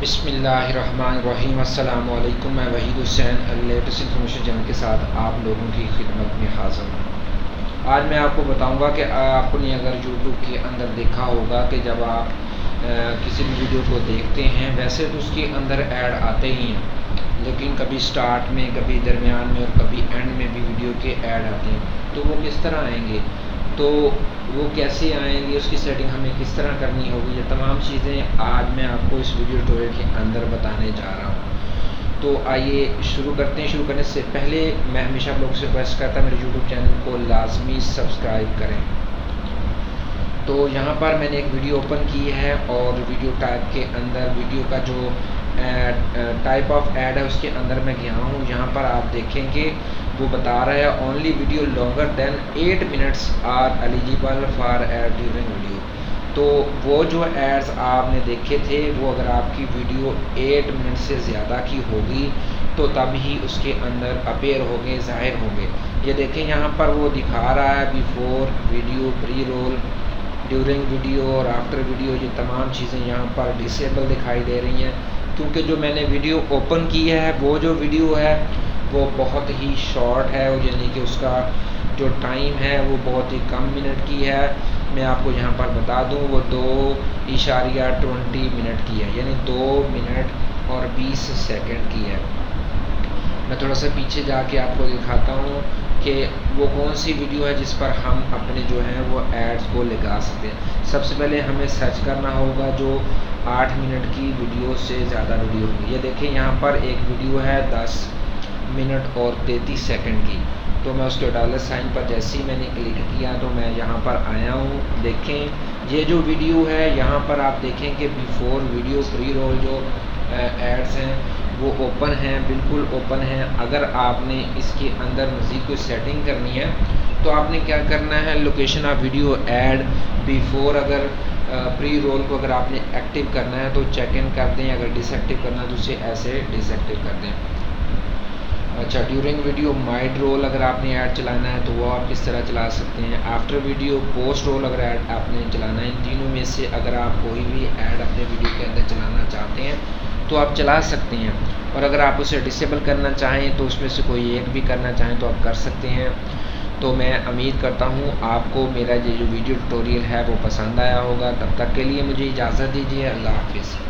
बिस्मिल्लाहिर्रहमानिर्रहीम। अस्सलाम वालेकुम। मैं Waheed Hussain latest information channel के साथ आप लोगों की खिदमत में हाज़िर हूँ। आज मैं आपको बताऊंगा कि आपने अगर यूट्यूब के अंदर देखा होगा कि जब आप किसी भी वीडियो को देखते हैं, वैसे तो उसके अंदर ऐड आते ही हैं, लेकिन कभी स्टार्ट में, कभी दरमियान में और कभी एंड में भी वीडियो के ऐड आते हैं। तो वो किस तरह आएंगे, तो वो कैसे आएंगे, उसकी सेटिंग हमें किस तरह करनी होगी, ये तमाम चीज़ें आज मैं आपको इस वीडियो ट्यूटोरियल के अंदर बताने जा रहा हूँ। तो आइए शुरू करते हैं। शुरू करने से पहले मैं हमेशा आप लोगों से रिक्वेस्ट करता हूँ, मेरे यूट्यूब चैनल को लाजमी सब्सक्राइब करें। तो यहाँ पर मैंने एक वीडियो ओपन की है और वीडियो टाइप के अंदर वीडियो का जो टाइप ऑफ ऐड है उसके अंदर मैं गया हूँ। यहाँ पर आप देखेंगे वो बता रहा है only video longer than 8 minutes are eligible for ad during video. तो वो जो एड्स आपने देखे थे वो अगर आपकी वीडियो 8 मिनट से ज़्यादा की होगी तो तब ही उसके अंदर अपेयर होंगे, ज़ाहिर होंगे। ये देखें यहाँ पर वो दिखा रहा है before video, pre roll, during video और आफ्टर वीडियो। ये तमाम चीज़ें यहाँ पर डिसेबल दिखाई दे रही हैं, क्योंकि जो मैंने वीडियो ओपन की है वो जो वीडियो है वो बहुत ही शॉर्ट है, यानी कि उसका जो टाइम है वो बहुत ही कम मिनट की है। मैं आपको यहाँ पर बता दूँ वो 2.20 मिनट की है, यानी 2 मिनट और 20 सेकंड की है। मैं थोड़ा सा पीछे जाके आपको दिखाता हूँ कि वो कौन सी वीडियो है जिस पर हम अपने जो हैं वो एड्स को लगा सकते हैं। सबसे पहले हमें सर्च करना होगा जो 8 मिनट की वीडियो से ज़्यादा वीडियो होगी। ये देखें यहाँ पर एक वीडियो है 10 मिनट और 33 सेकंड की। तो मैं उसके डॉलर साइन पर जैसे ही मैंने क्लिक किया तो मैं यहाँ पर आया हूँ। देखें ये जो वीडियो है यहाँ पर आप देखें कि बिफोर वीडियो, प्री रोल जो एड्स हैं वो ओपन हैं, बिल्कुल ओपन हैं। अगर आपने इसके अंदर मज़ीद कोई सेटिंग करनी है तो आपने क्या करना है, location of video add before, अगर प्री रोल को अगर आपने एक्टिव करना है तो चेक इन कर दें, अगर डिसएक्टिव करना है तो उसे ऐसे डिसएक्टिव कर दें। अच्छा, ड्यूरिंग वीडियो माइड रोल अगर आपने ऐड चलाना है तो वो आप किस तरह चला सकते हैं। आफ्टर वीडियो, पोस्ट रोल अगर ऐड आपने चलाना है, इन तीनों में से अगर आप कोई भी ऐड अपने वीडियो के अंदर चलाना चाहते हैं तो आप चला सकते हैं, और अगर आप उसे डिसेबल करना चाहें तो उसमें से कोई एक भी करना चाहें तो आप कर सकते हैं। तो मैं उम्मीद करता हूँ आपको मेरा ये जो वीडियो ट्यूटोरियल है वो पसंद आया होगा। तब तक के लिए मुझे इजाज़त दीजिए। अल्लाह हाफिज़।